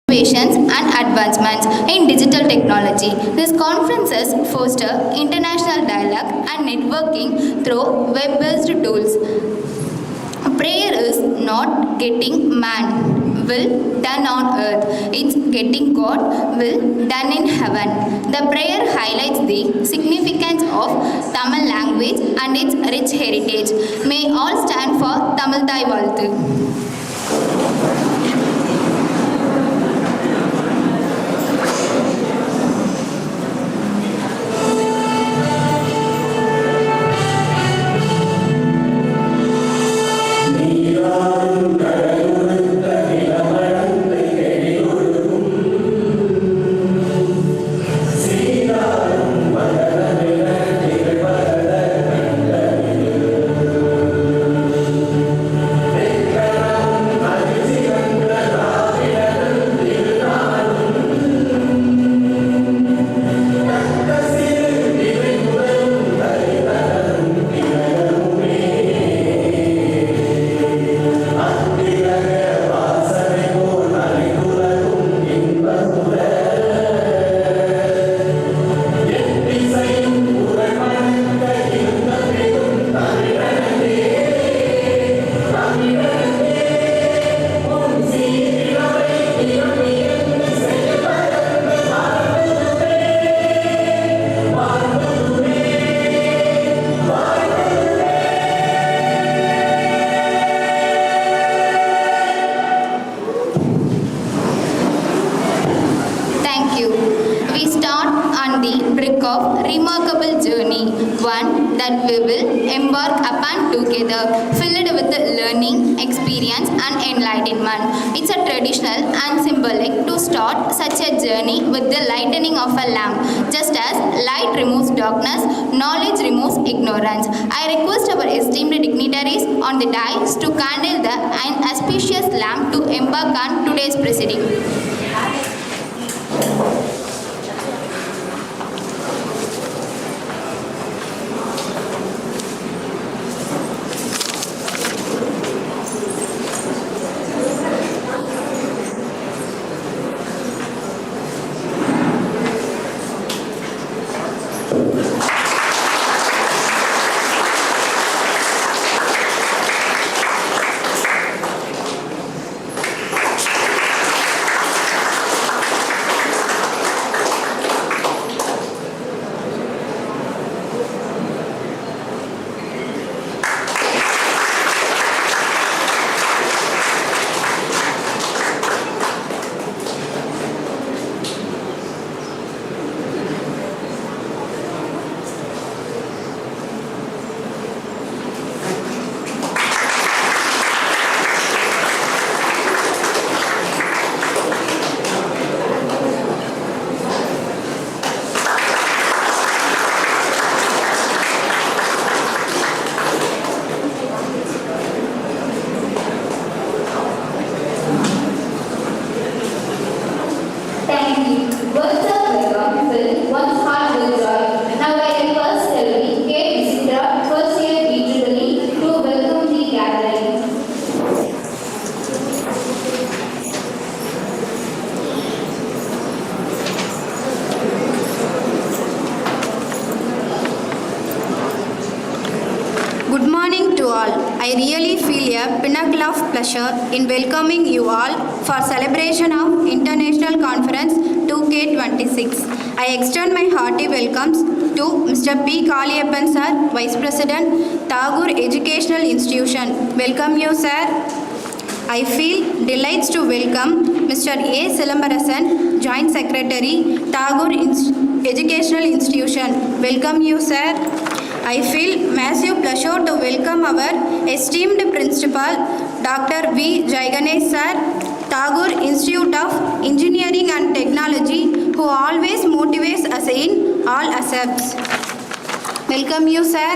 innovations and advancements in digital technology. These conferences foster international dialogue and networking through web-based tools. Prayer is not getting man will done on earth. It's getting God will done in heaven. The prayer highlights the significance of Tamil language and its rich heritage. May all stand for Tamil Thai Valthu. Remarkable journey, one that we will embark upon together, filled with learning, experience and enlightenment. It's a traditional and symbolic to start such a journey with the lightening of a lamp. Just as light removes darkness, knowledge removes ignorance. I request our esteemed dignitaries on the dais to kindle the auspicious lamp to embark on today's proceeding. I really feel a pinnacle of pleasure in welcoming you all for celebration of International Conference 2K26. I extend my hearty welcomes to Mr. P. Kaliyappan Sir, Vice President, Tagore Educational Institution. Welcome you, sir. I feel delights to welcome Mr. A. Silambarasan, Joint Secretary, Tagore Educational Institution. Welcome you, sir. I feel massive pleasure to welcome our esteemed Principal, Dr. V. Jaiganesh Sir, Tagore Institute of Engineering and Technology, who always motivates us in all aspects. Welcome you, sir.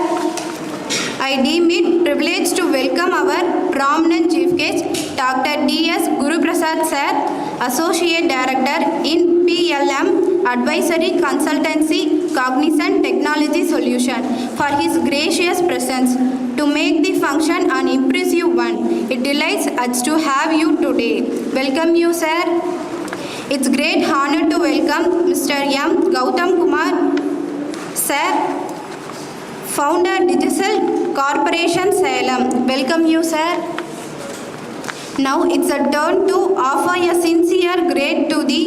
I deem it privilege to welcome our prominent chief guest, Dr. G.S.GURUPRASAD Sir, Associate Director in PLM Advisory Consultancy Cognizant Technology Solution, for his gracious presence to make the function an impressive one. It delights us to have you today. Welcome you, sir. It's great honor to welcome Mr. M. Gautam Kumar, Sir, Founder Digital Corporation Salem. Welcome you, sir. Now it's a turn to offer a sincere grade to the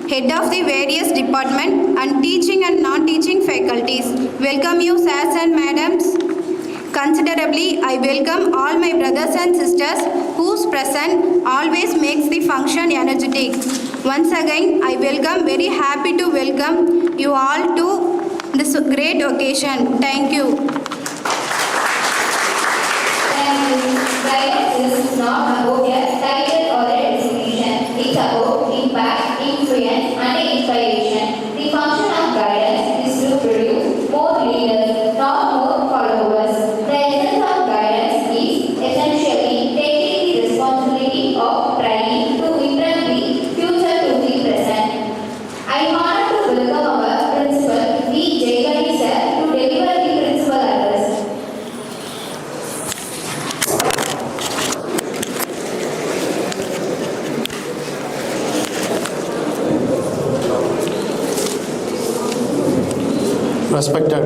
head of the various department and teaching and non-teaching faculties. Welcome you, sirs and madams. Considerably, I welcome all my brothers and sisters whose presence always makes the function energetic. Once again, I welcome, very happy to welcome you all to this great occasion. Thank you. Guidance is not about a title or a designation. It's about impact, influence, and inspiration. The function of guidance is to produce more leaders, not more followers. The essence of guidance is essentially taking the responsibility of trying to improve the future to the present. I am honored to welcome our principal, V. Jayagani sir, to deliver the principal address. Respected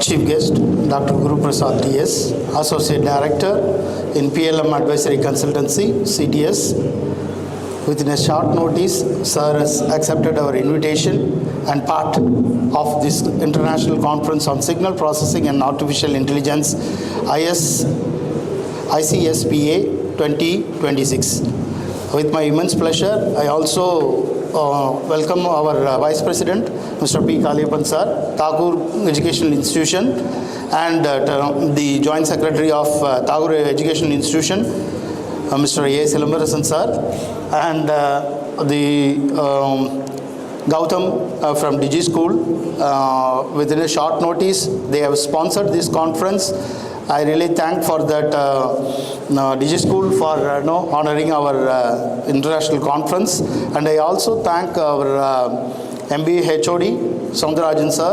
Chief Guest, Dr. GURUPRASAD DS, Associate Director in PLM Advisory Consultancy, CTS. Within a short notice, Sir has accepted our invitation and part of this international conference on signal processing and artificial intelligence, ICSPA 2026. With my immense pleasure, I also welcome our Vice President, Mr. P. Kaliappan sir, Tagore Educational Institution, and the Joint Secretary of Tagore Educational Institution, Mr. A. Silambarasan sir, and the Gautam from Digi School. Within a short notice, they have sponsored this conference. I really thank for that Digi School for honoring our international conference, and I also thank our MBA HOD Soundarajan sir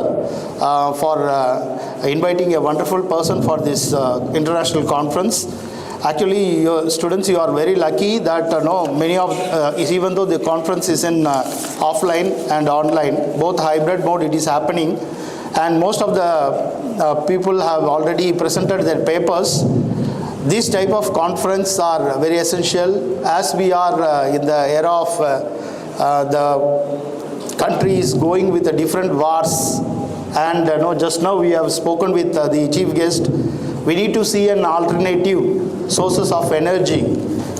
for inviting a wonderful person for this international conference. Actually, students, you are very lucky that many of even though the conference is in offline and online, both hybrid mode, it is happening, and most of the people have already presented their papers. These type of conference are very essential as we are in the era of the country is going with the different wars, and just now we have spoken with the chief guest. We need to see an alternative sources of energy,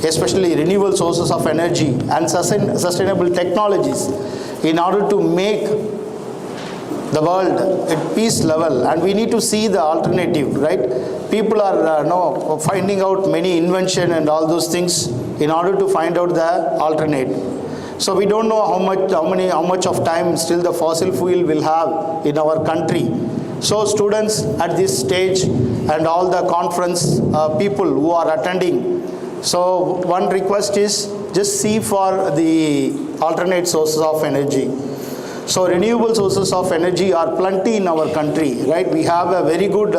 especially renewable sources of energy and sustainable technologies in order to make the world at peace level, and we need to see the alternative, right? People are finding out many invention and all those things in order to find out the alternate. So we don't know how much of time still the fossil fuel will have in our country. So students at this stage and all the conference people who are attending, so one request is just see for the alternate sources of energy. So renewable sources of energy are plenty in our country, right? We have a very good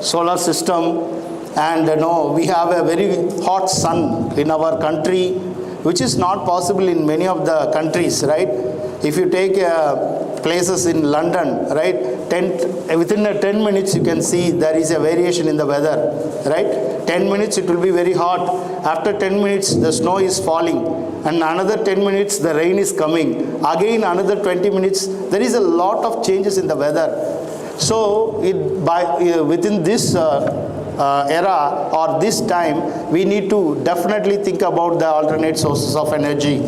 solar system, and we have a very hot sun in our country, which is not possible in many of the countries, right? If you take places in London, right, within 10 minutes you can see there is a variation in the weather, right? 10 minutes it will be very hot. After 10 minutes the snow is falling, and another 10 minutes the rain is coming. Again another 20 minutes, there is a lot of changes in the weather. So within this era or this time, we need to definitely think about the alternate sources of energy.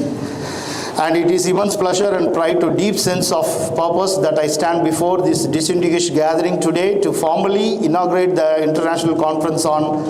And it is immense pleasure and pride to deep sense of purpose that I stand before this distinguished gathering today to formally inaugurate the International Conference on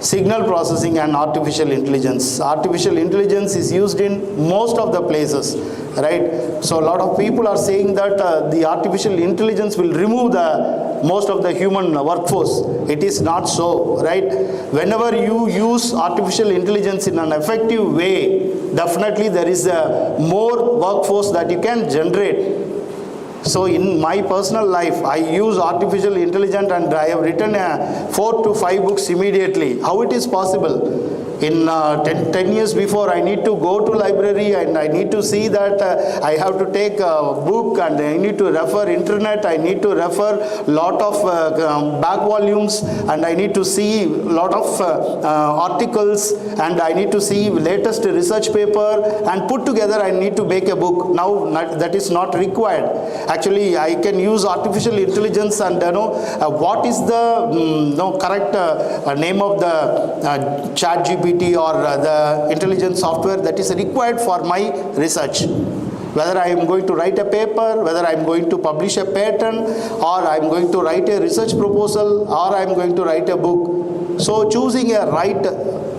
Signal Processing and Artificial Intelligence. Artificial intelligence is used in most of the places, right? So a lot of people are saying that the artificial intelligence will remove the most of the human workforce. It is not so, right? Whenever you use artificial intelligence in an effective way, definitely there is a more workforce that you can generate. So in my personal life, I use artificial intelligence and I have written 4 to 5 books immediately. How it is possible? In 10 years before, I need to go to library and I need to see that I have to take a book and I need to refer internet, I need to refer lot of back volumes and I need to see lot of articles and I need to see latest research paper and put together I need to make a book. Now that is not required. Actually, I can use artificial intelligence and what is the correct name of the chat GPT or the intelligence software that is required for my research. Whether I am going to write a paper, whether I am going to publish a patent, or I am going to write a research proposal, or I am going to write a book. So choosing a right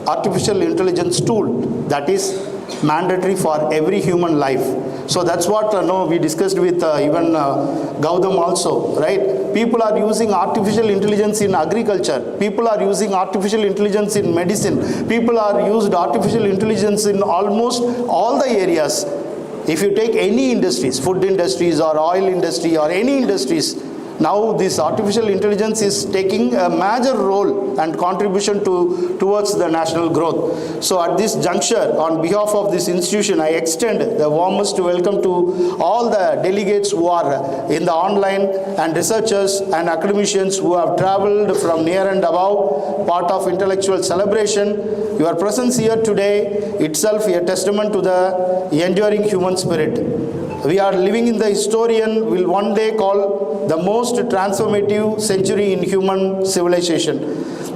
artificial intelligence tool, that is mandatory for every human life. So that's what we discussed with even Gautam also, right? People are using artificial intelligence in agriculture. People are using artificial intelligence in medicine. People are used artificial intelligence in almost all the areas. If you take any industries, food industries or oil industry or any industries, now this artificial intelligence is taking a major role and contribution towards the national growth. So at this juncture, on behalf of this institution, I extend the warmest welcome to all the delegates who are in the online and researchers and academicians who have traveled from near and above, part of intellectual celebration. Your presence here today itself a testament to the enduring human spirit. We are living in the historian will one day call the most transformative century in human civilization.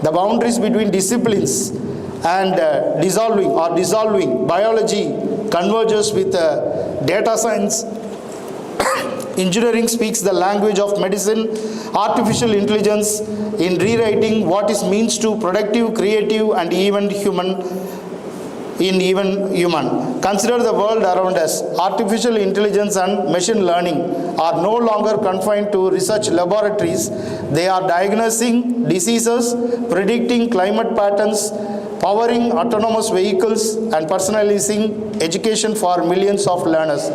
The boundaries between disciplines and dissolving biology converges with data science. Engineering speaks the language of medicine, artificial intelligence in rewriting what is means to productive, creative and even human. Consider the world around us. Artificial intelligence and machine learning are no longer confined to research laboratories. They are diagnosing diseases, predicting climate patterns, powering autonomous vehicles, and personalizing education for millions of learners.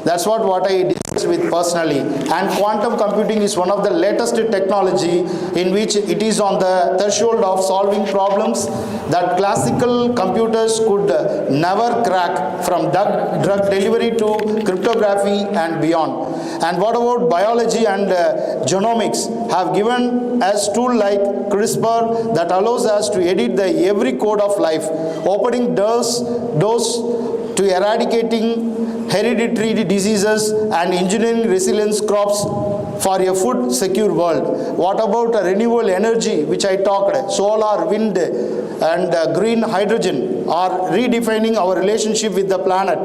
That's what I discussed with personally. And quantum computing is one of the latest technology in which it is on the threshold of solving problems that classical computers could never crack, from drug delivery to cryptography and beyond. And what about biology and genomics have given us tool like CRISPR that allows us to edit the every code of life, opening doors to eradicating hereditary diseases and engineering resilience crops for a food secure world. What about renewable energy, which I talked, solar, wind and green hydrogen are redefining our relationship with the planet,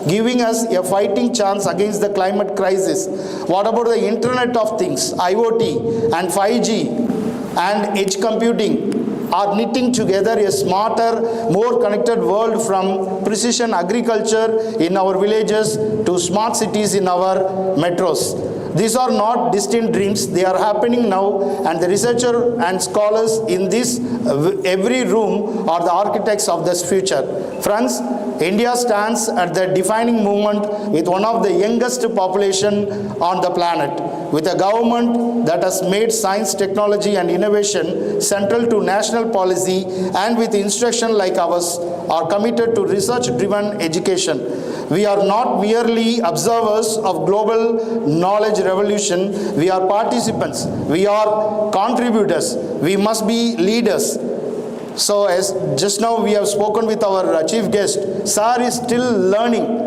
giving us a fighting chance against the climate crisis. What about the Internet of Things, IoT and 5G and edge computing are knitting together a smarter, more connected world, from precision agriculture in our villages to smart cities in our metros. These are not distant dreams, they are happening now, and the researchers and scholars in this every room are the architects of this future. Friends, India stands at the defining moment with one of the youngest population on the planet, with a government that has made science, technology and innovation central to national policy, and with institutions like ours are committed to research-driven education. We are not merely observers of global knowledge revolution, we are participants, we are contributors, we must be leaders. So as just now we have spoken with our chief guest, Sir is still learning.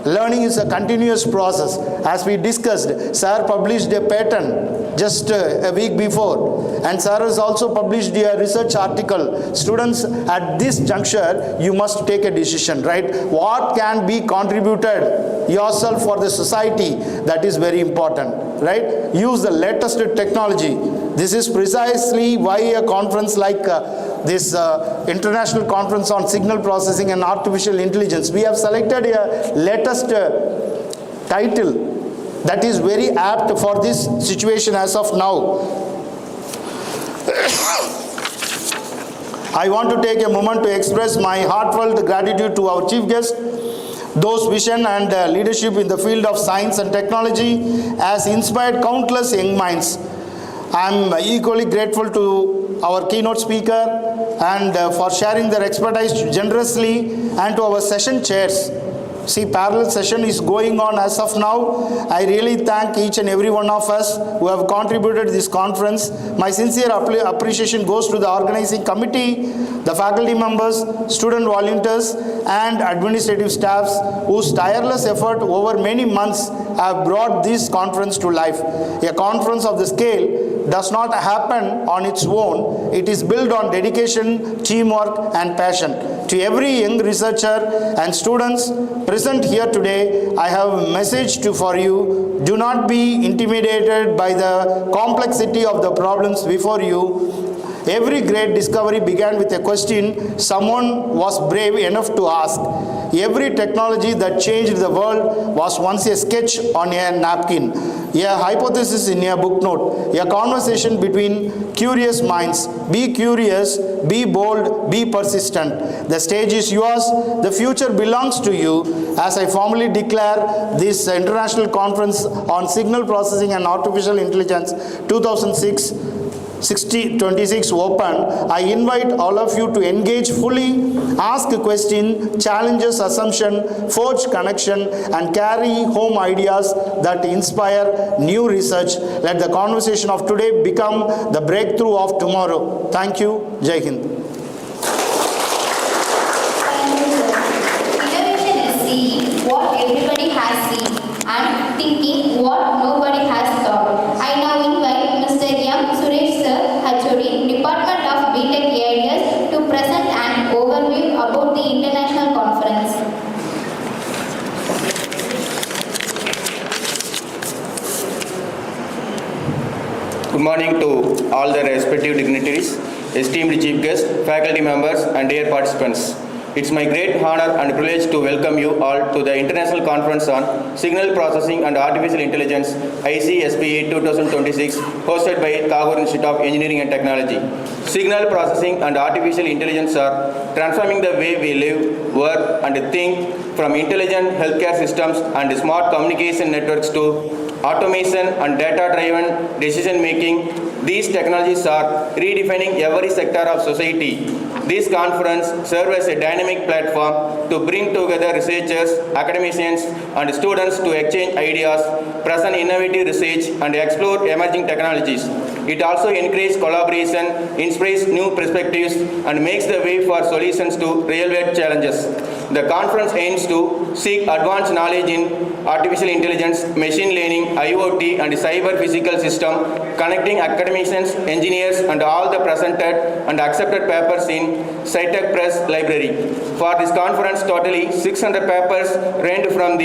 Learning is a continuous process. As we discussed, Sir published a patent just a week before, and Sir has also published a research article. Students, at this juncture, you must take a decision, right? What can be contributed yourself for the society? That is very important, right? Use the latest technology. This is precisely why a conference like this international conference on signal processing and artificial intelligence, we have selected a latest title that is very apt for this situation as of now. I want to take a moment to express my heartfelt gratitude to our chief guest. Those vision and leadership in the field of science and technology has inspired countless young minds. I am equally grateful to our keynote speaker, and for sharing their expertise generously, and to our session chairs. See, parallel session is going on as of now. I really thank each and every one of us who have contributed to this conference. My sincere appreciation goes to the organizing committee, the faculty members, student volunteers, and administrative staffs whose tireless effort over many months have brought this conference to life. A conference of the scale does not happen on its own. It is built on dedication, teamwork, and passion. To every young researcher and students present here today, I have a message for you. Do not be intimidated by the complexity of the problems before you. Every great discovery began with a question someone was brave enough to ask. Every technology that changed the world was once a sketch on a napkin, a hypothesis in a book note, a conversation between curious minds. Be curious, be bold, be persistent. The stage is yours, the future belongs to you. As I formally declare this international conference on signal processing and artificial intelligence 2026 open, I invite all of you to engage fully, ask a question, challenges assumption, forge connection, and carry home ideas that inspire new research. Let the conversation of today become the breakthrough of tomorrow. Thank you. Jai Hind. Innovation is seeing what everybody has seen and thinking what nobody has thought. I now invite Mr. M. Suresh Sir, HOD, Department of BTech AIS, to present an overview about the international conference. Good morning to all the respective dignitaries, esteemed chief guests, faculty members, and dear participants. It's my great honor and privilege to welcome you all to the International Conference on Signal Processing and Artificial Intelligence ICSPE 2026, hosted by Tagore Institute of Engineering and Technology. Signal processing and artificial intelligence are transforming the way we live, work, and think, from intelligent healthcare systems and smart communication networks to automation and data-driven decision-making. These technologies are redefining every sector of society. This conference serves as a dynamic platform to bring together researchers, academicians, and students to exchange ideas, present innovative research, and explore emerging technologies. It also encourages collaboration, inspires new perspectives, and makes the way for solutions to real-world challenges. The conference aims to seek advanced knowledge in artificial intelligence, machine learning, IoT, and cyber-physical system, connecting academicians, engineers, and all the presented and accepted papers in SciTech Press Library. For this conference, totally 600 papers ranged from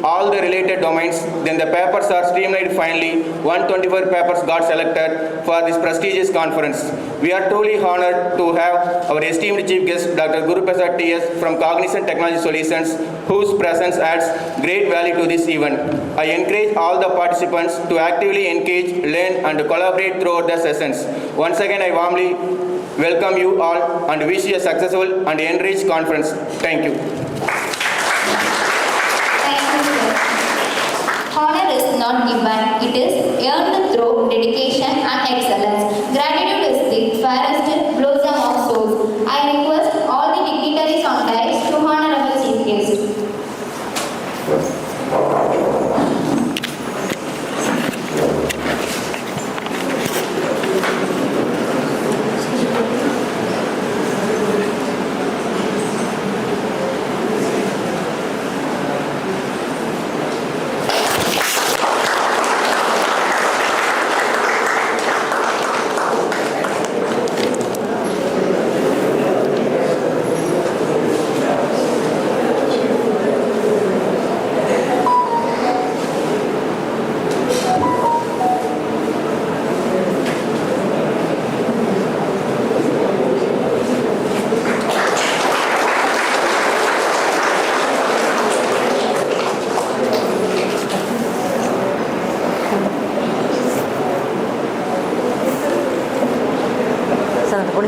all the related domains. Then the papers are streamlined finally. 124 papers got selected for this prestigious conference. We are truly honored to have our esteemed chief guest, Dr. GURUPRASAD TS from Cognizant Technology Solutions, whose presence adds great value to this event. I encourage all the participants to actively engage, learn, and collaborate throughout the sessions. Once again, I warmly welcome you all and wish you a successful and enriched conference. Thank you. Thank you, sir. Honor is not given, it is earned through dedication and excellence. Gratitude is the fairest blossom of souls. I request all the dignitaries on dais to honor our chief guest.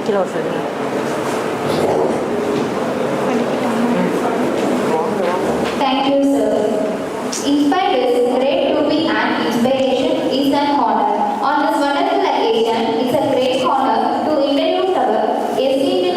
கீழே வர சொல்லுங்க. Thank you, sir. Inspired is great to be an inspiration is an honor. On this wonderful occasion, it's a great honor to introduce our esteemed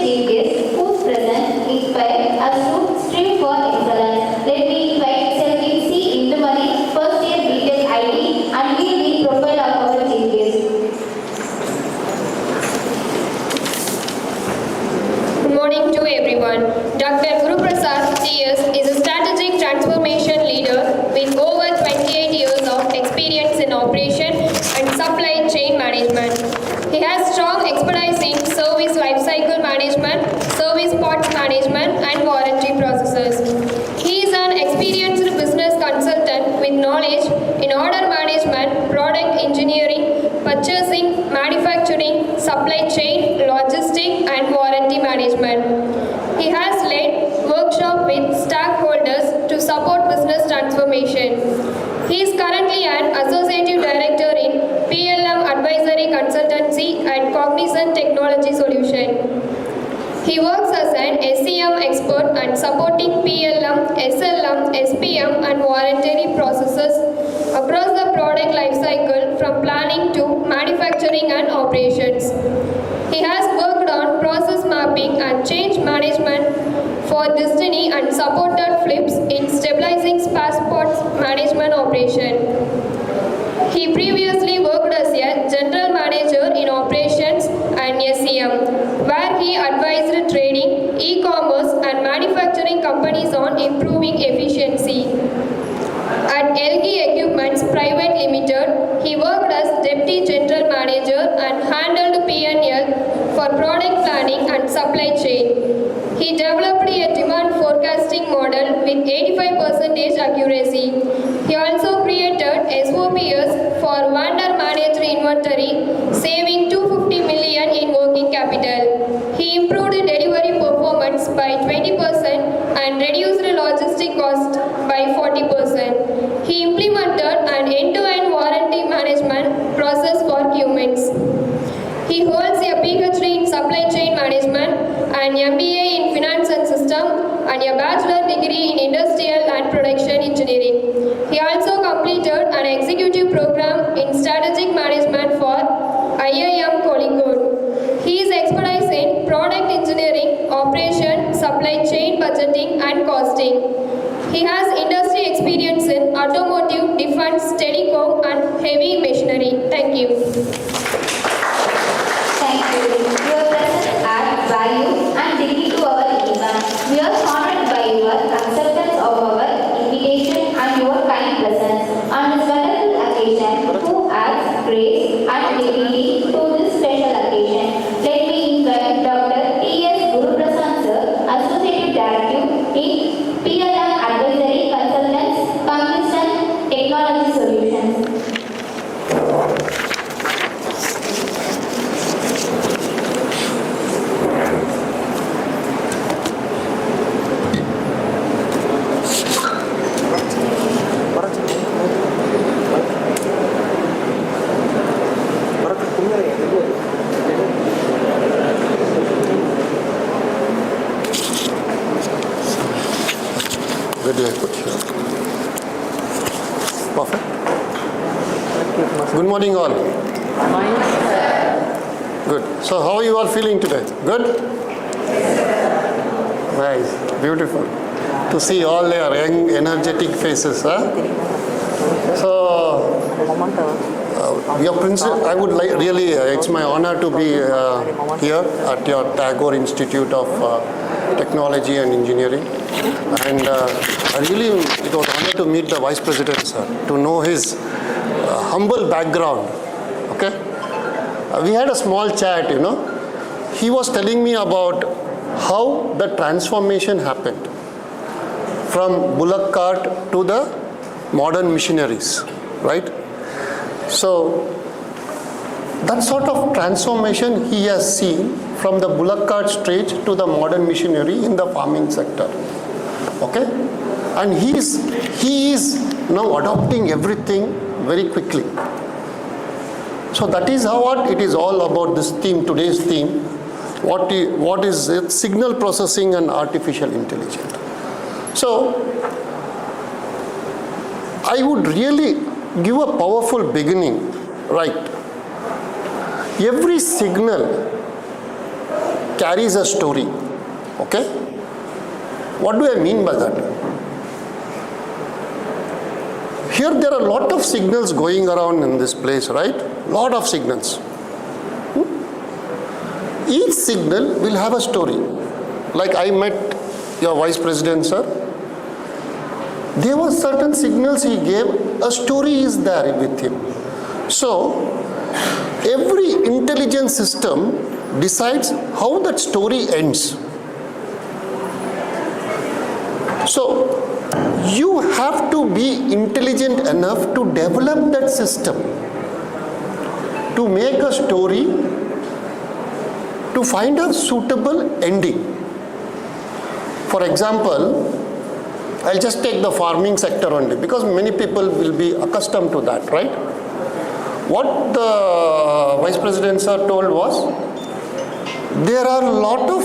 supply chain, logistics, and warranty management. He has led workshops with stakeholders to support business transformation. He is currently an Associate Director in PLM Advisory Consultancy and Cognizant Technology Solution. He works as an SCM expert and supporting PLM, SLM, SPM and warranty processes across the product lifecycle from planning to manufacturing and operations. He has worked on process mapping and change management for Destiny and supported flips in stabilizing passports management operation. He previously worked as a General Manager in Operations and SCM, where he advised trading, e-commerce and manufacturing companies on improving efficiency. At LG Equipments Private Limited, he worked as Deputy General Manager and handled P&L for product planning and supply chain. He developed a demand forecasting model with 85% accuracy. He also created SOPs for vendor managed inventory, saving 250 million in working capital. He improved delivery performance by 20% and reduced logistic cost by 40%. He implemented an end-to-end warranty management process for humans. He holds a PhD in supply chain management, an MBA in finance and system, and a bachelor degree in industrial and production engineering. He also completed an executive program in strategic management for IIM Kozhikode. He is expertise in product engineering, operation, supply chain budgeting and costing. He has industry experience in automotive, defense, telecom and heavy machinery. Thank you. Thank you. Your presence adds value and dignity to our event. We are honored by your acceptance of our invitation and your kind presence on this wonderful occasion, who adds grace and dignity to this special occasion. Let me invite Dr. T.S.GURUPRASAD Sir, Associate Director in PLM Advisory Consultants, Cognizant Technology Solutions. Where do I put here? Perfect. Good morning all. Good. So how are you all feeling today? Good? Nice. Beautiful. To see all their young, energetic faces. Huh? So, your principal, I would like really, it's my honor to be here at your Tagore Institute of Technology and Engineering. And it was an honor to meet the Vice President, sir, to know his humble background. Okay? We had a small chat, He was telling me about how the transformation happened from bullock cart to the modern machineries, right? So, that sort of transformation he has seen from the bullock cart stage to the modern machinery in the farming sector. Okay? And he is now adopting everything very quickly. So that is how it is all about this theme, today's theme. What is it? Signal processing and artificial intelligence. So I would really give a powerful beginning, right? Every signal carries a story, okay? What do I mean by that? Here there are a lot of signals going around in this place, right? Lot of signals. Each signal will have a story. Like I met your Vice President, sir. There were certain signals he gave, a story is there with him. So, every intelligent system decides how that story ends. So, you have to be intelligent enough to develop that system, to make a story to find a suitable ending. For example, I'll just take the farming sector only because many people will be accustomed to that, right? What the Vice President sir told was, there are a lot of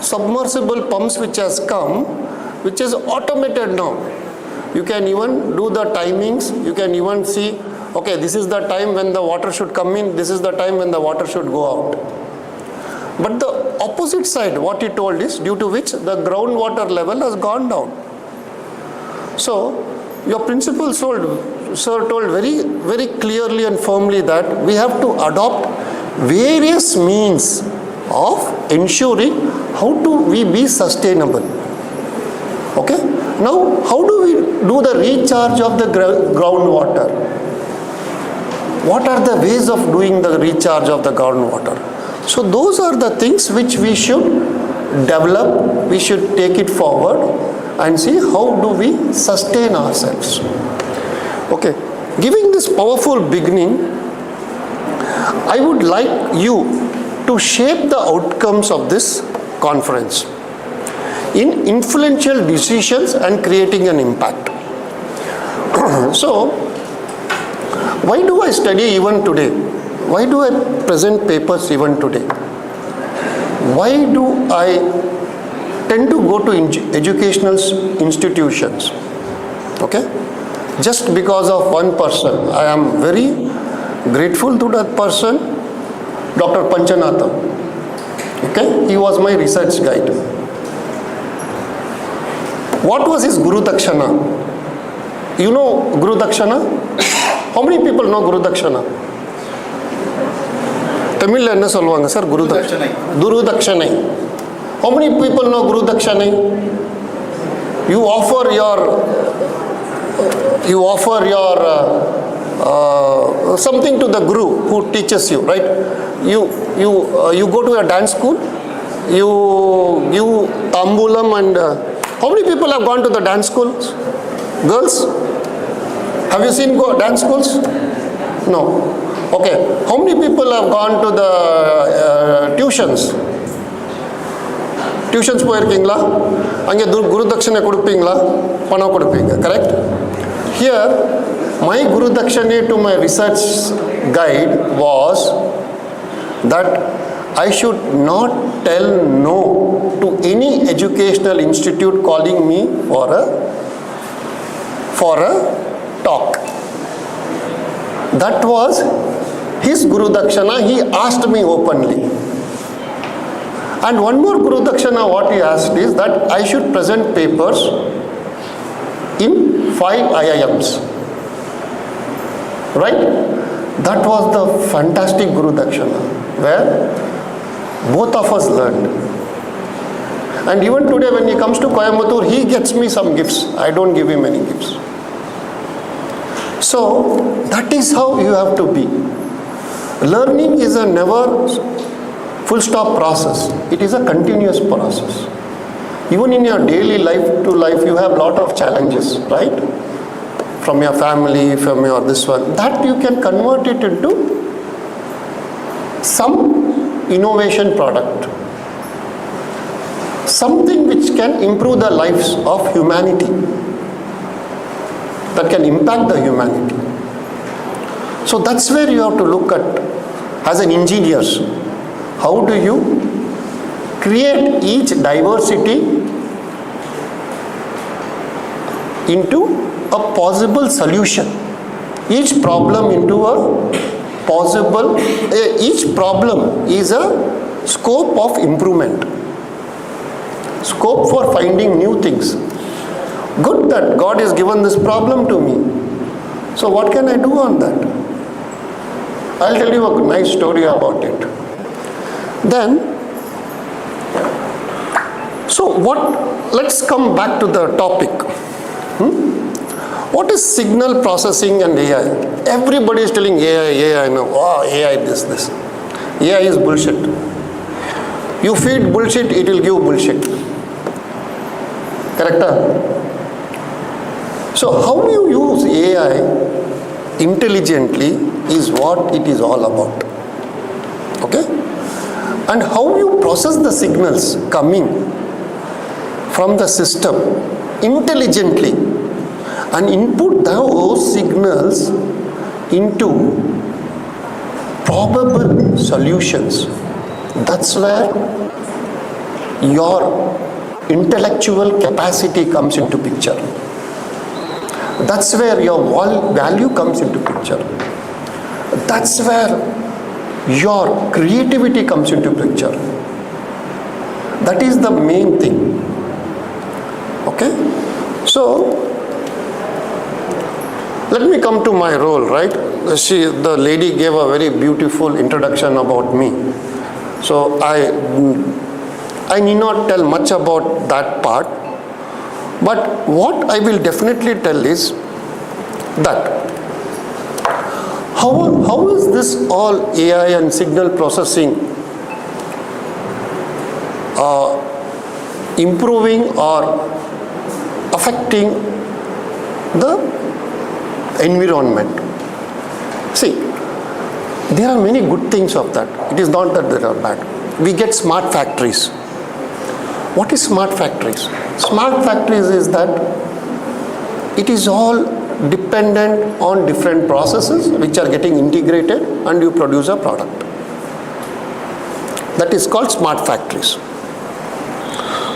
submersible pumps which has come, which is automated now. You can even do the timings, you can even see, okay, this is the time when the water should come in, this is the time when the water should go out. But the opposite side, what he told is, due to which the groundwater level has gone down. So, your principal sir told very, very clearly and firmly that we have to adopt various means of ensuring how do we be sustainable. Okay? Now, how do we do the recharge of the groundwater? What are the ways of doing the recharge of the groundwater? So those are the things which we should develop, we should take it forward and see how do we sustain ourselves. Okay, giving this powerful beginning, I would like you to shape the outcomes of this conference in influential decisions and creating an impact. So, why do I study even today? Why do I present papers even today? Why do I tend to go to educational institutions? Okay? Just because of one person. I am very grateful to that person, Dr. Panchanatha. Okay? He was my research guide. What was his Guru Dakshana? You know Guru Dakshana? How many people know Guru Dakshana? Tamil la enna solvanga sir? Guru Dakshana. Guru Dakshana. How many people know Guru Dakshana? You offer your something to the Guru who teaches you, right? You go to a dance school, you give tambulam and how many people have gone to the dance schools? Girls? Have you seen dance schools? No. Okay. How many people have gone to the tuitions? Tuitions போயிருக்கீங்களா? அங்கே குரு தட்சணை கொடுப்பீங்களா? பணம் கொடுப்பீங்க, correct? Here, my Guru Dakshana to my research guide was that I should not tell no to any educational institute calling me for a talk. That was his Guru Dakshana. He asked me openly. And one more Guru Dakshana what he asked is that I should present papers in 5 IIMs. Right? That was the fantastic Guru Dakshana where both of us learned. And even today when he comes to Coimbatore, he gets me some gifts. I don't give him any gifts. So that is how you have to be. Learning is a never full stop process. It is a continuous process. Even in your daily life to life, you have lot of challenges, right? From your family, from your this one. That you can convert it into some innovation product. Something which can improve the lives of humanity. That can impact the humanity. So that's where you have to look at as an engineer. How do you create each diversity into a possible solution? Each problem into a possible, each problem is a scope of improvement. Scope for finding new things. Good that God has given this problem to me. So what can I do on that? I'll tell you a nice story about it. Then, let's come back to the topic. What is signal processing and AI? Everybody is telling AI now. Oh, AI this. AI is bullshit. You feed bullshit, it will give bullshit. Correct? So how you use AI intelligently is what it is all about. Okay? and how you process the signals coming from the system intelligently and input those signals into probable solutions. That's where your intellectual capacity comes into picture. That's where your value comes into picture. That's where your creativity comes into picture. That is the main thing. Okay? So, let me come to my role, right? The lady gave a very beautiful introduction about me. So, I need not tell much about that part. But what I will definitely tell is that how is this all AI and signal processing improving or affecting the environment? See, there are many good things of that. It is not that they are bad. We get smart factories. What is smart factories? Smart factories is that it is all dependent on different processes which are getting integrated and you produce a product. That is called smart factories.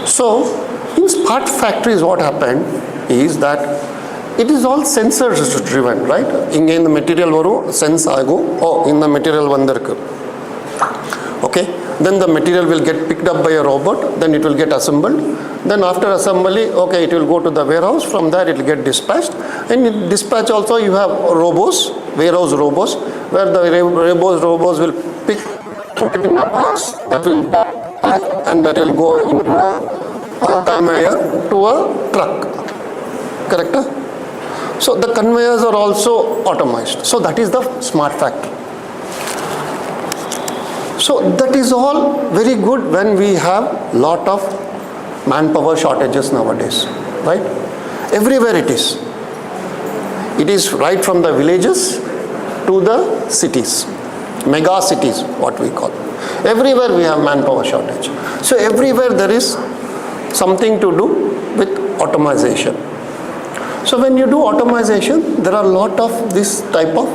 So, in smart factories what happened is that it is all sensors driven, right? In the material varu sense agu, oh, in the material vandirku. Okay? Then the material will get picked up by a robot, then it will get assembled. Then after assembly, okay, it will go to the warehouse, from there it will get dispatched. And in dispatch also you have robots, warehouse robots, where the robots will pick that will pack and that will go into a conveyor to a truck. Correct? So the conveyors are also automized. So that is the smart factory. So that is all very good when we have lot of manpower shortages nowadays, right? Everywhere it is. It is right from the villages to the cities, mega cities, what we call. Everywhere we have manpower shortage. So everywhere there is something to do with automation. So when you do automation, there are a lot of this type of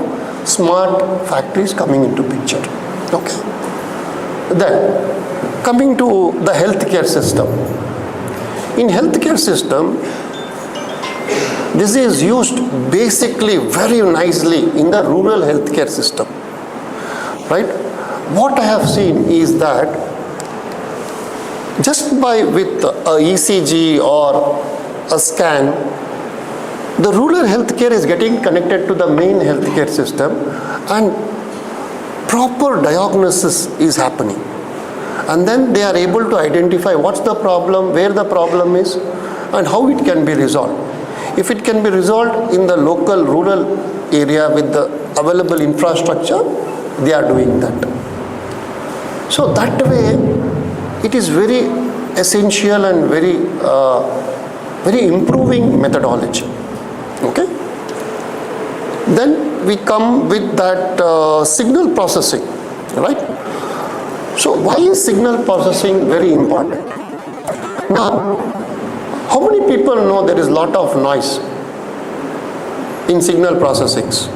smart factories coming into picture. Okay. Then, coming to the healthcare system. In healthcare system, this is used basically very nicely in the rural healthcare system, right? What I have seen is that just by with a ECG or a scan, the rural healthcare is getting connected to the main healthcare system and proper diagnosis is happening. And then they are able to identify what's the problem, where the problem is, and how it can be resolved. If it can be resolved in the local rural area with the available infrastructure, they are doing that. So that way, it is very essential and very improving methodology. Okay? Then we come with that signal processing, right? So why is signal processing very important? Now, how many people know there is a lot of noise in signal processings?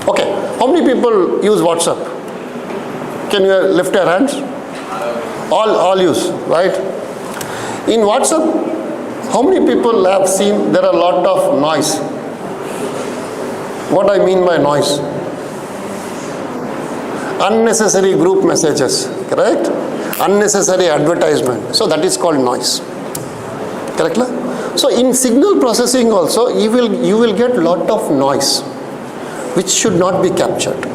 Okay, how many people use WhatsApp? Can you lift your hands? All use, right? In WhatsApp, how many people have seen there are a lot of noise? What I mean by noise? Unnecessary group messages, correct? Unnecessary advertisement. So that is called noise. Correct? So in signal processing also, you will get lot of noise which should not be captured.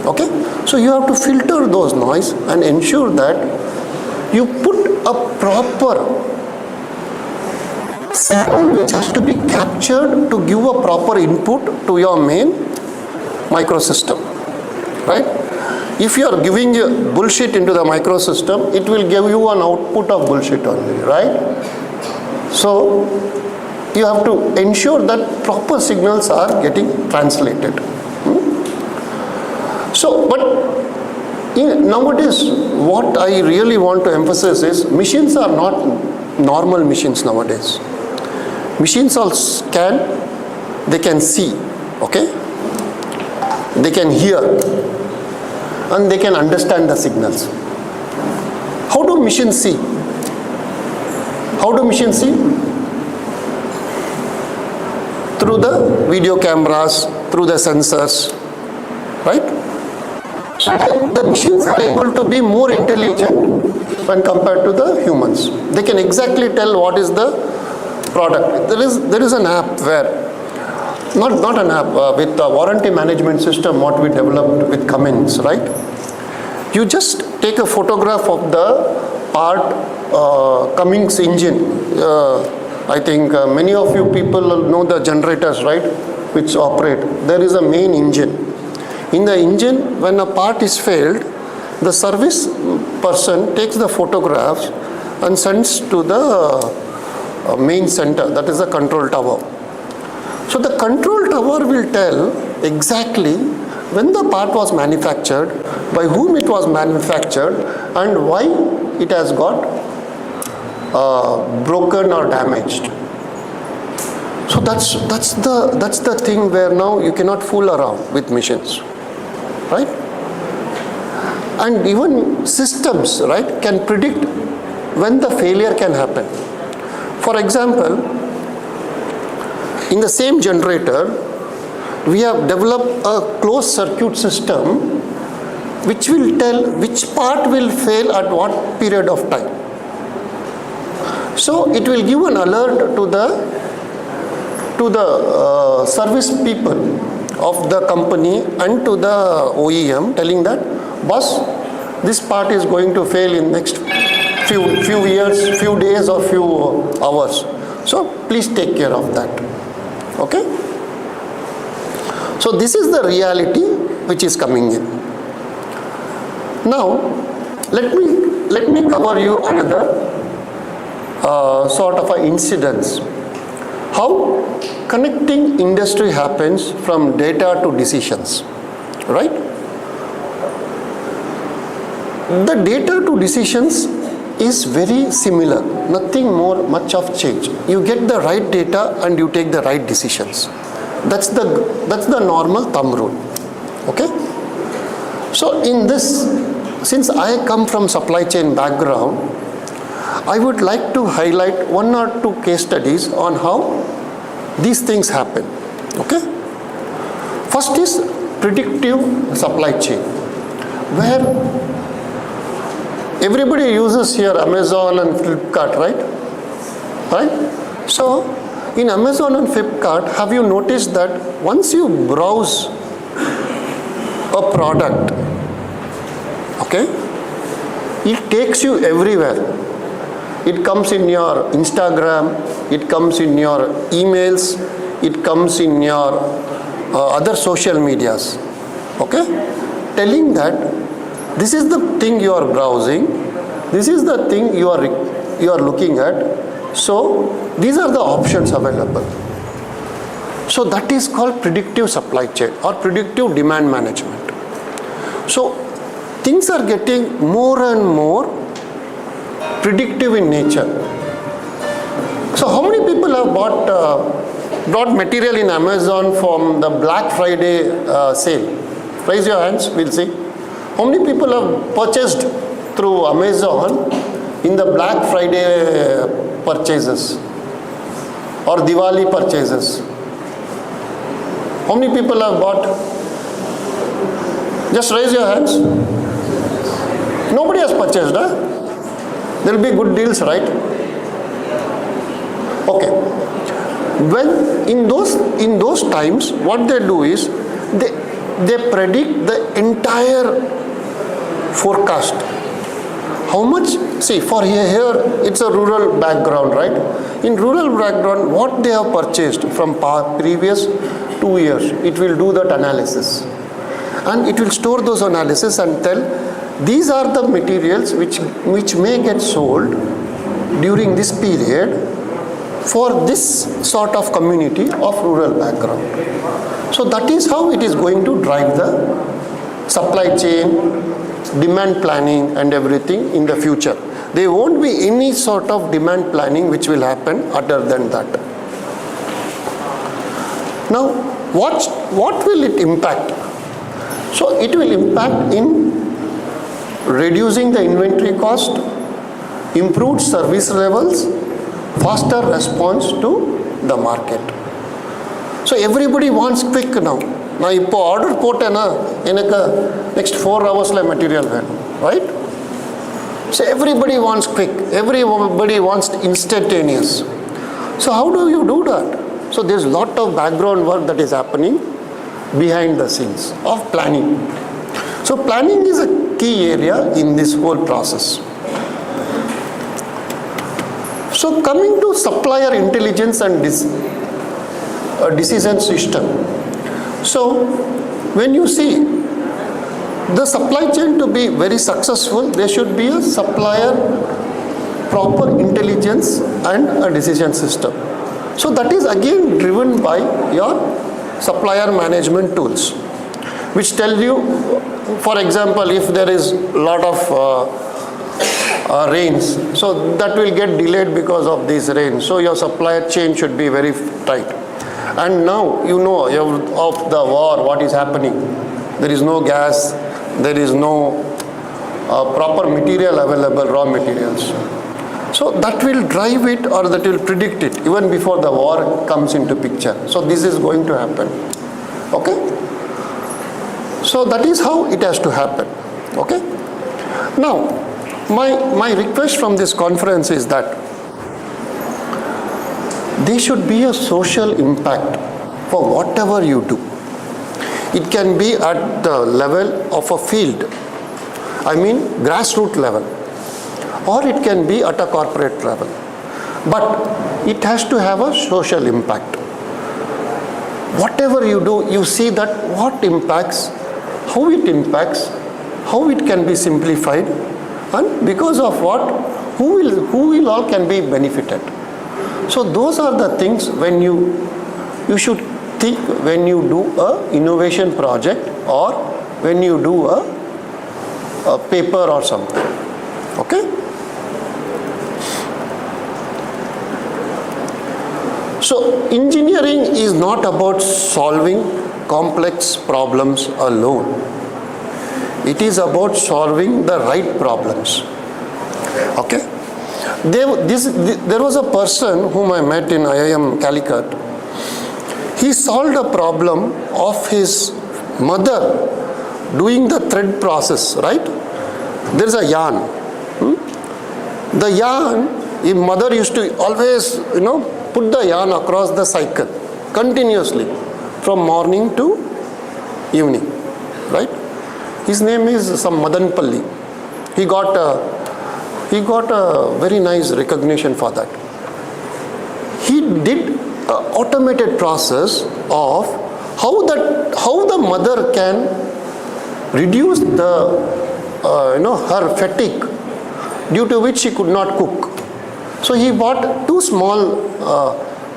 Okay? So you have to filter those noise and ensure that you put a proper signal which has to be captured to give a proper input to your main microsystem, right? If you are giving bullshit into the microsystem, it will give you an output of bullshit only, right? So you have to ensure that proper signals are getting translated. So, but Nowadays, what I really want to emphasize is machines are not normal machines nowadays. Machines also they can see, okay? They can hear, and they can understand the signals. How do machines see? How do machines see? Through the video cameras, through the sensors, right? The machines are able to be more intelligent when compared to the humans. They can exactly tell what is the product. There is an app where, not an app, with the warranty management system what we developed with Cummins, right? You just take a photograph of the part Cummins engine. I think many of you people know the generators, right, which operate. There is a main engine. In the engine, when a part is failed, the service person takes the photographs and sends to the main center, that is the control tower. So the control tower will tell exactly when the part was manufactured, by whom it was manufactured, and why it has got broken or damaged. So that's the thing where now you cannot fool around with machines, right? And even systems, right, can predict when the failure can happen. For example, in the same generator, we have developed a closed circuit system which will tell which part will fail at what period of time. So it will give an alert to the service people of the company and to the OEM, telling that, boss, this part is going to fail in next few years, few days or few hours. So please take care of that. Okay? So this is the reality which is coming in. Now, let me cover you another sort of a incidents. How connecting industry happens from data to decisions, right? The data to decisions is very similar, nothing more much of change. You get the right data and you take the right decisions. That's the normal thumb rule. Okay? So in this, since I come from supply chain background, I would like to highlight one or two case studies on how these things happen. Okay? First is predictive supply chain, where everybody uses here Amazon and Flipkart, right? Right? So in Amazon and Flipkart, have you noticed that once you browse a product, okay, it takes you everywhere. It comes in your Instagram, it comes in your emails, it comes in your other social medias, okay? Telling that this is the thing you are browsing, this is the thing you are looking at, so these are the options available. So that is called predictive supply chain or predictive demand management. So things are getting more and more predictive in nature. So how many people have bought material in Amazon from the Black Friday sale? Raise your hands, we'll see. How many people have purchased through Amazon in the Black Friday purchases or Diwali purchases? How many people have bought? Just raise your hands. Nobody has purchased, huh? There will be good deals, right? Okay. When in those times, what they do is they predict the entire forecast. How much? See, for here it's a rural background, right? In rural background, what they have purchased from previous 2 years, it will do that analysis, and it will store those analysis and tell, these are the materials which may get sold during this period for this sort of community of rural background. So that is how it is going to drive the supply chain, demand planning and everything in the future. There won't be any sort of demand planning which will happen other than that. Now, what will it impact? So it will impact in reducing the inventory cost, improved service levels, faster response to the market. So everybody wants quick now. Now இப்போ order போட்டேன்னா எனக்கு next 4 hours material வேணும், right? So everybody wants quick, everybody wants instantaneous. So how do you do that? So there's a lot of background work that is happening behind the scenes of planning. So planning is a key area in this whole process. So coming to supplier intelligence and decision system. So when you see the supply chain to be very successful, there should be a supplier proper intelligence and a decision system. So that is again driven by your supplier management tools, which tell you, for example, if there is a lot of rains, so that will get delayed because of these rains. So your supply chain should be very tight. And now you know of the war, what is happening. There is no gas, there is no proper material available, raw materials. So that will drive it, or that will predict it even before the war comes into picture. So this is going to happen. Okay? So that is how it has to happen. Okay? Now, my request from this conference is that there should be a social impact for whatever you do. It can be at the level of a field, I mean grassroots level, or it can be at a corporate level. But it has to have a social impact. Whatever you do, you see that what impacts, how it can be simplified, and because of what, who will all can be benefited. So those are the things when you should think when you do a innovation project or when you do a paper or something. Okay? So engineering is not about solving complex problems alone. It is about solving the right problems. Okay? There was a person whom I met in IIM Calicut. He solved a problem of his mother doing the thread process, right? There is a yarn. The yarn, his mother used to always, put the yarn across the cycle continuously from morning to evening, right? His name is some Madanpalli. He got a very nice recognition for that. He did an automated process of how the mother can reduce her fatigue due to which she could not cook. So he bought 2 small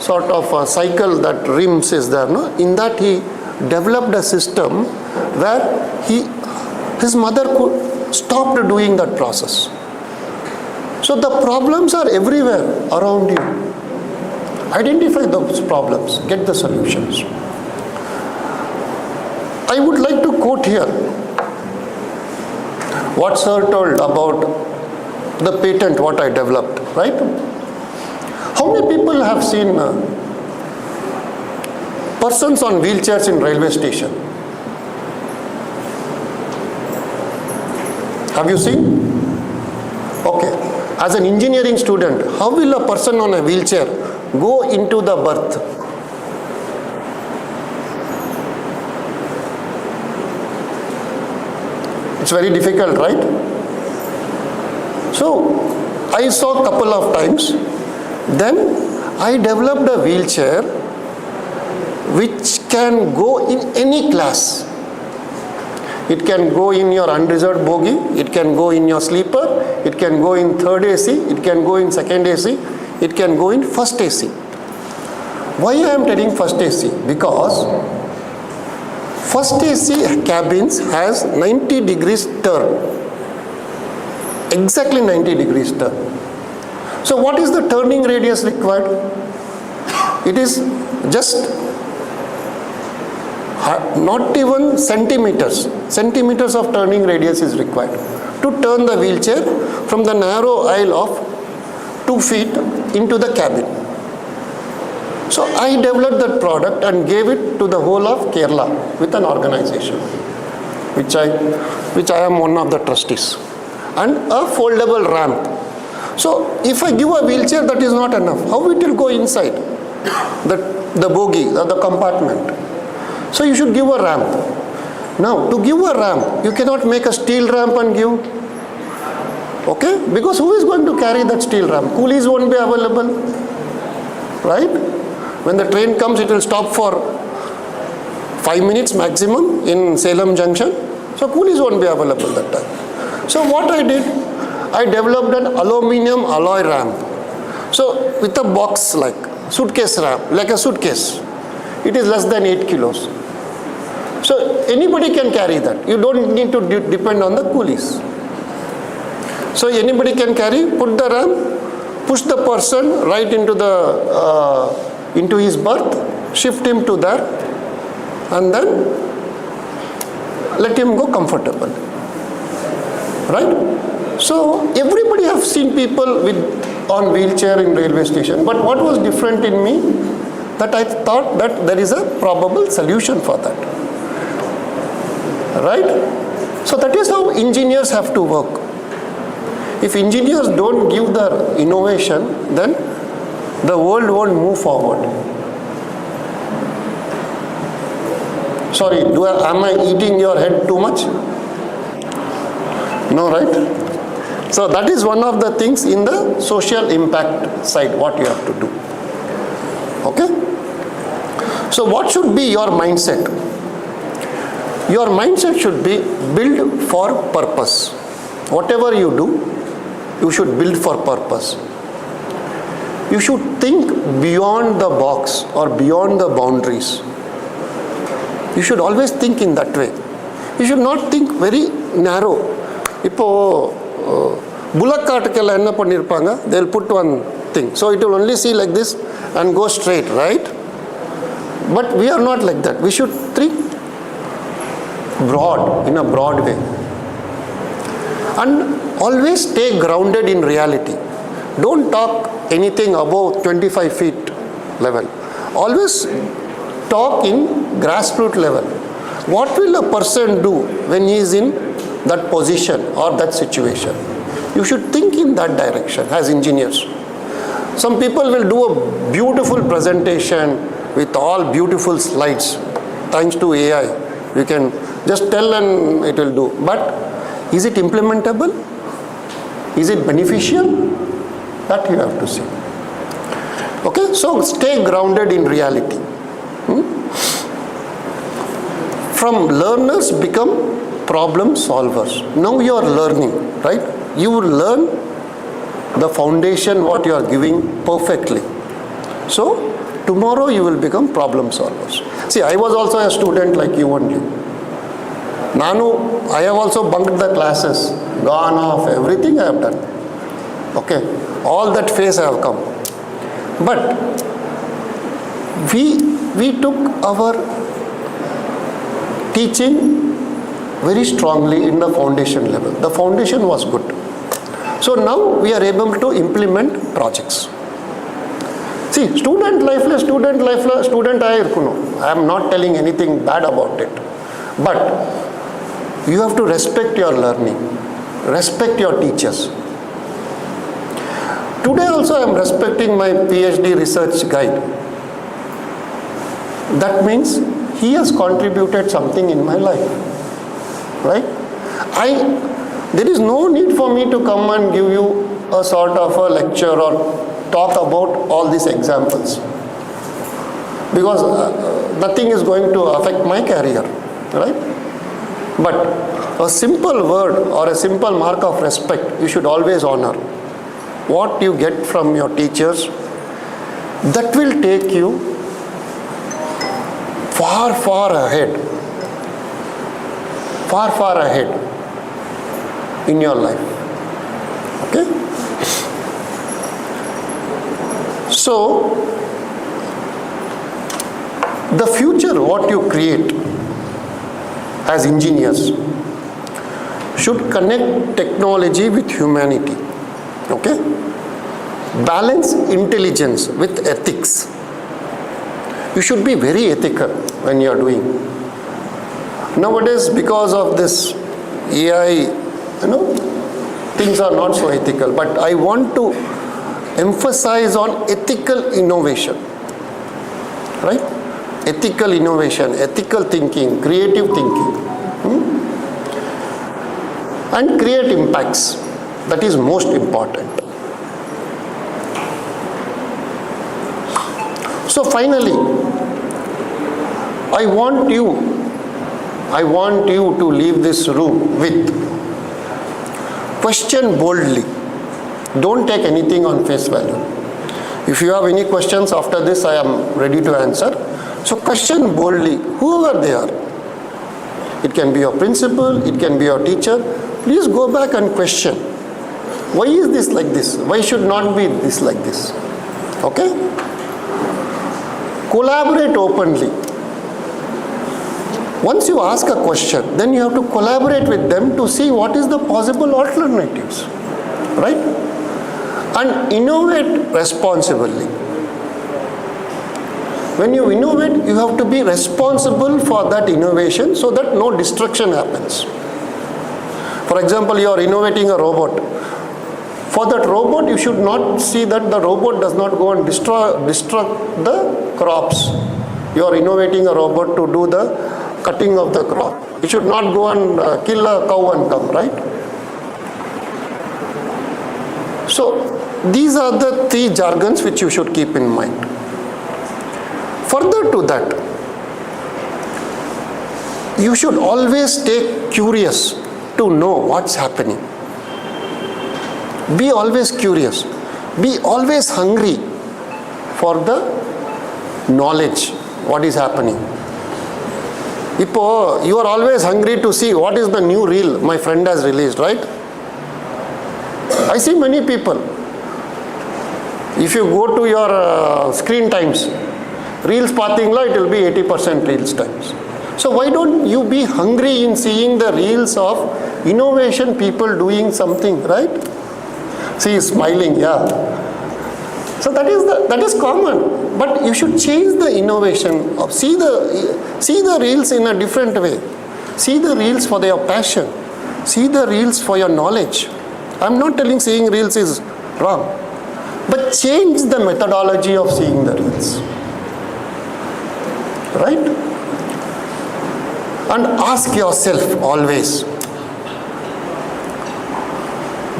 sort of cycle that rims is there. No? In that he developed a system where his mother could stop doing that process. So the problems are everywhere around you. Identify those problems, get the solutions. I would like to quote here what sir told about the patent what I developed, right? How many people have seen persons on wheelchairs in railway station? Have you seen? Okay. As an engineering student, how will a person on a wheelchair go into the berth? It's very difficult, right? So I saw a couple of times. Then I developed a wheelchair which can go in any class. It can go in your unreserved bogie, it can go in your sleeper, it can go in 3rd AC, it can go in 2nd AC, it can go in 1st AC. Why I am telling 1st AC? Because First AC cabins has 90 degrees turn. Exactly 90 degrees turn. So what is the turning radius required? It is just not even centimeters of turning radius is required to turn the wheelchair from the narrow aisle of 2 feet into the cabin. So I developed that product and gave it to the whole of Kerala with an organization which I am one of the trustees, and a foldable ramp. So if I give a wheelchair, that is not enough. How it will go inside the bogie or the compartment? So you should give a ramp. Now to give a ramp, you cannot make a steel ramp and give. Okay? Because who is going to carry that steel ramp? Coolies won't be available. Right? When the train comes, it will stop for 5 minutes maximum in Salem Junction. So coolies won't be available that time. So what I did, I developed an aluminum alloy ramp. So with a box like suitcase ramp, like a suitcase, it is less than 8 kilos. So anybody can carry that. You don't need to depend on the coolies. So anybody can carry, put the ramp, push the person right into into his berth, shift him to there, and then let him go comfortable. Right? So everybody have seen people on wheelchair in railway station, but what was different in me, that I thought that there is a probable solution for that. Right? So that is how engineers have to work. If engineers don't give the innovation, then the world won't move forward. Sorry, am I eating your head too much? No, right? So that is one of the things in the social impact side, what you have to do. Okay? So what should be your mindset? Your mindset should be build for purpose. Whatever you do, you should build for purpose. You should think beyond the box or beyond the boundaries. You should always think in that way. You should not think very narrow. Ipo bullock cartkella enna pannirpanga, they'll put one thing. So it will only see like this and go straight, right? But we are not like that. We should think broad, in a broad way. And always stay grounded in reality. Don't talk anything above 25 feet level. Always talk in grassroots level. What will a person do when he is in that position or that situation? You should think in that direction as engineers. Some people will do a beautiful presentation with all beautiful slides. Thanks to AI, you can just tell and it will do. But is it implementable? Is it beneficial? That you have to see. Okay, so stay grounded in reality. From learners become problem solvers. Now you are learning, right? You will learn the foundation what you are giving perfectly. So tomorrow you will become problem solvers. See, I was also a student like you only. I have also bunked the classes, gone off, everything I have done. Okay, all that phase I have come. But we took our teaching very strongly in the foundation level. The foundation was good. So now we are able to implement projects. See, student life, student I am not telling anything bad about it. But you have to respect your learning, respect your teachers. Today also I am respecting my PhD research guide. That means he has contributed something in my life, right? There is no need for me to come and give you a sort of a lecture or talk about all these examples, because nothing is going to affect my career, right? But a simple word or a simple mark of respect you should always honor. What you get from your teachers, that will take you far, far ahead far, far ahead in your life. Okay? So, the future, what you create as engineers, should connect technology with humanity. Okay? Balance intelligence with ethics. You should be very ethical when you are doing. Nowadays, because of this AI, things are not so ethical. But I want to emphasize on ethical innovation. Right? Ethical innovation, ethical thinking, creative thinking. And create impacts. That is most important. So finally, I want you to leave this room with question boldly. Don't take anything on face value. If you have any questions after this, I am ready to answer. So question boldly, whoever they are. It can be your principal, it can be your teacher. Please go back and question. Why is this like this? Why should not be this like this? Okay? Collaborate openly. Once you ask a question, then you have to collaborate with them to see what is the possible alternatives. Right? And innovate responsibly. When you innovate, you have to be responsible for that innovation so that no destruction happens. For example, you are innovating a robot. For that robot, you should not see that the robot does not go and destroy the crops. You are innovating a robot to do the cutting of the crop. You should not go and kill a cow and come, right? So, these are the three jargons which you should keep in mind. Further to that, you should always stay curious to know what's happening. Be always curious. Be always hungry for the knowledge, what is happening. You are always hungry to see what is the new reel my friend has released, right? I see many people. If you go to your screen times, reels pathingla, it will be 80% reels times. So why don't you be hungry in seeing the reels of innovation, people doing something, right? See, smiling, yeah. So that is common. But you should change the innovation. See the reels in a different way. See the reels for your passion. See the reels for your knowledge. I'm not telling seeing reels is wrong. But change the methodology of seeing the reels. Right? And ask yourself always,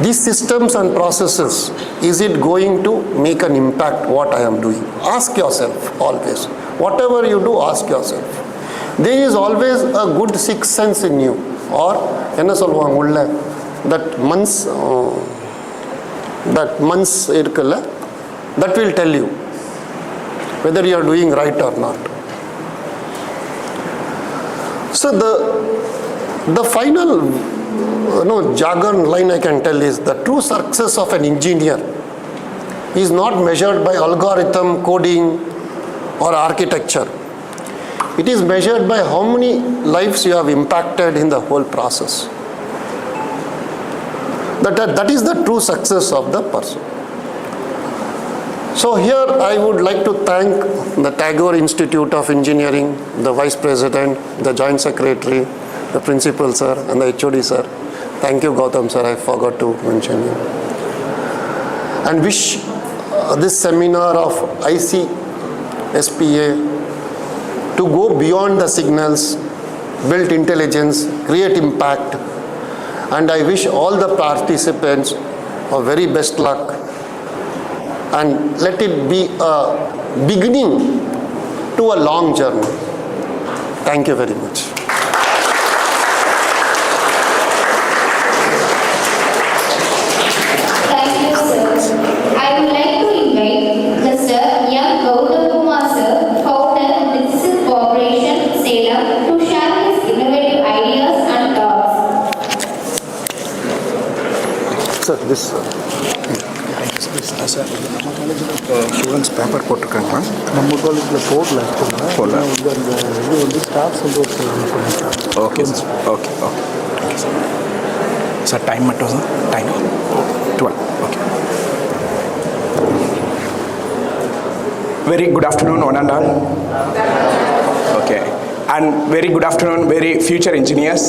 these systems and processes, is it going to make an impact what I am doing? Ask yourself always. Whatever you do, ask yourself. There is always a good sixth sense in you. Or, that will tell you whether you are doing right or not. So the final jargon line I can tell is the true success of an engineer is not measured by algorithm, coding or architecture. It is measured by how many lives you have impacted in the whole process. That is the true success of the person. So here I would like to thank the Tagore Institute of Engineering, the Vice President, the Joint Secretary, the Principal Sir and the HOD Sir. Thank you, Gautam Sir, I forgot to mention you. And wish this seminar of ICSPA to go beyond the signals, build intelligence, create impact. And I wish all the participants a very best luck. And let it be a beginning to a long journey. Thank you very much. Thank you, sir. I would like to invite Mr. Dr. Corporation, Salem, to share his innovative ideas and thoughts. this. Students paper போட்டிருக்காங்களா? நம்ம காலேஜில் போடல போடல. இது அந்த இது வந்து staff வந்து okay sir, okay okay okay sir. Sir time மட்டும் சார், time 12. Okay. Very good afternoon, one and all. Okay. And very good afternoon, very future engineers.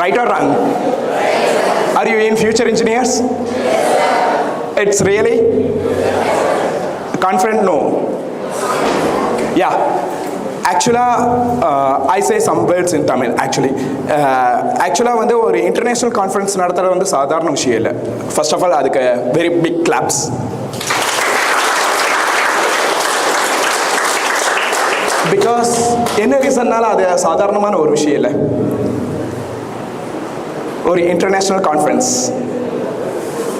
Right or wrong? Are you in future engineers? It's really? Confident? No. Yeah. Actually, I say some words in Tamil, actually. Actually, வந்து ஒரு international conference நடத்துறது வந்து சாதாரண விஷயம் இல்லை. First of all அதுக்கு very big claps. Because என்ன ரீசன்னால அது சாதாரணமான ஒரு விஷயம் இல்லை. ஒரு international conference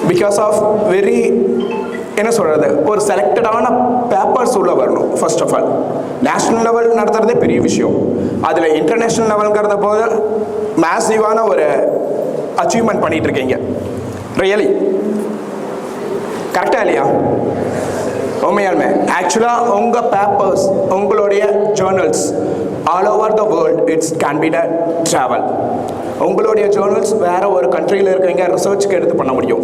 because of very என்ன சொல்கிறது, ஒரு செலக்டடான பேப்பர்ஸ் உள்ள வரணும். First of all national level நடத்துறதே பெரிய விஷயம், அதில் இன்டர்நேஷ்னல் லெவலுங்கிறத போது மேசிவான ஒரு அச்சீவ்மெண்ட் பண்ணிட்டு இருக்கீங்க. ரியலி கரெக்டாக இல்லையா? உண்மையாலுமே ஆக்சுவலாக உங்கள் பேப்பர்ஸ், உங்களுடைய journals all over the world it's can be the travel. உங்களுடைய ஜேர்னல்ஸ் வேறு ஒரு கண்ட்ரியில் இருக்கவங்க ரிசர்ச்சுக்கு எடுத்து பண்ண முடியும்.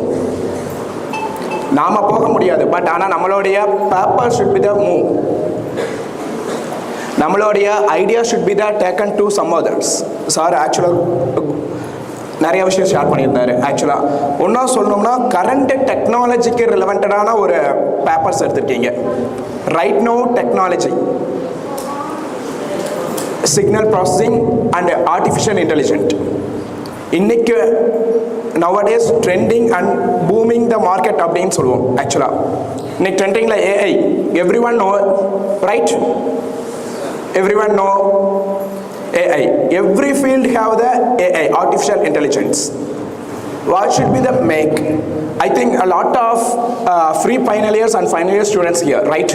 நாம் போக முடியாது, பட் ஆனால் நம்மளுடைய paper should be the move. நம்மளுடைய idea should be the taken to some others. Sir ஆக்சுவலாக நிறைய விஷயம் ஷேர் பண்ணியிருந்தாரு. ஆக்சுவலாக ஒன்றா சொல்லணும்னா கரண்ட் டெக்னாலஜிக்கு ரிலவெண்டடான ஒரு பேப்பர்ஸ் எடுத்திருக்கீங்க. Right no technology, signal processing and artificial intelligent. இன்னைக்கு nowadays trending and booming the market அப்படின்னு சொல்லுவோம். ஆக்சுவலாக இன்னைக்கு ட்ரெண்டிங்கில் AI, everyone know, right? Everyone know AI. Every field have the AI, artificial intelligence. What should be the make? I think a lot of free final years and final year students here, right?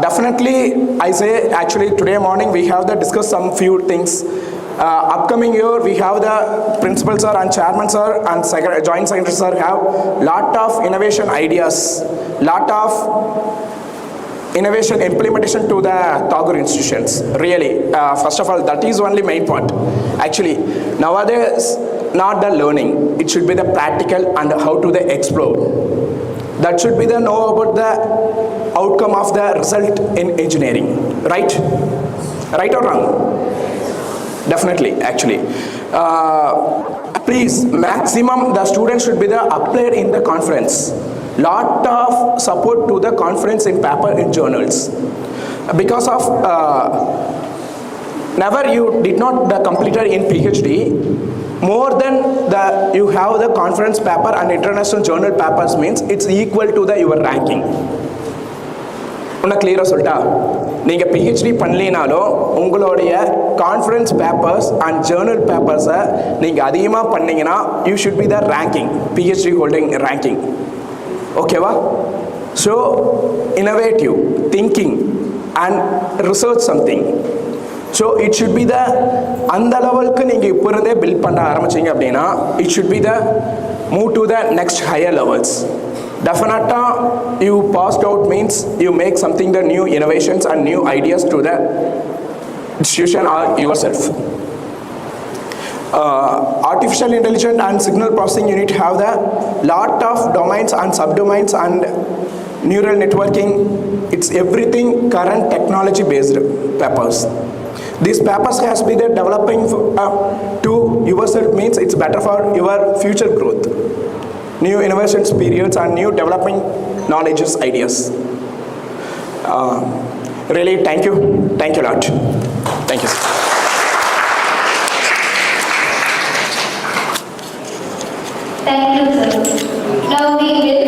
Definitely, I say actually today morning we have to discuss some few things. Upcoming year we have the principal sir and chairman sir and joint secretary sir have lot of innovation ideas, lot of innovation implementation to the Tagore institutions. Really, first of all, that is only main point. Actually, nowadays, not the learning, it should be the practical and how to the explore. That should be the know about the outcome of the result in engineering, right? Right or wrong? Definitely, actually. Please, maximum the students should be the applied in the conference. Lot of support to the conference in paper in journals, because of never you did not the completed in PhD, more than the you have the conference paper and international journal papers means it's equal to the your ranking. உன்ன கிளியராக சொல்லிட்டா, நீங்கள் PhD பண்ணலினாலும் உங்களுடைய conference papers and journal பேப்பர்ஸை நீங்கள் அதிகமாக பண்ணிங்கன்னா you should be the ranking, PhD holding ranking. ஓகேவா? So innovative thinking and research something. So it should be the அந்த லெவலுக்கு நீங்கள் இப்போ இருந்தே பில்ட் பண்ண ஆரம்பிச்சிங்க அப்படின்னா it should be the move to the next higher levels. டெஃபினட்டாக you passed out means you make something the new innovations and new ideas to the institution or yourself. Artificial intelligence and signal processing unit have the lot of domains and subdomains and neural networking. It's everything current technology based papers. These papers has been developing to yourself means it's better for your future growth, new innovations periods and new developing knowledges ideas. Really thank you a lot. Thank you, sir. Thank you, sir. Now we will